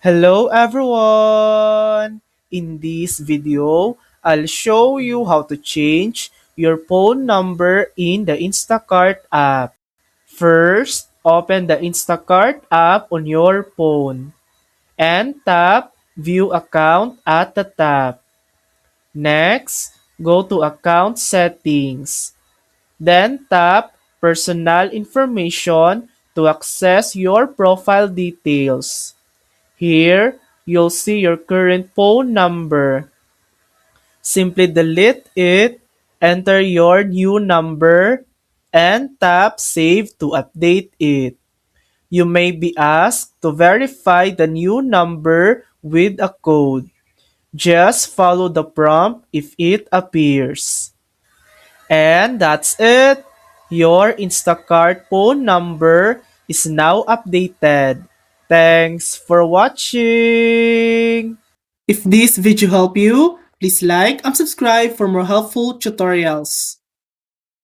Hello everyone! In this video, I'll show you how to change your phone number in the Instacart app. First, open the Instacart app on your phone and tap View Account at the top. Next, go to Account Settings. Then tap Personal Information to access your profile details. Here, you'll see your current phone number. Simply delete it, enter your new number, and tap Save to update it. You may be asked to verify the new number with a code. Just follow the prompt if it appears. And that's it. Your Instacart phone number is now updated. Thanks for watching. If this video helped you, please like and subscribe for more helpful tutorials.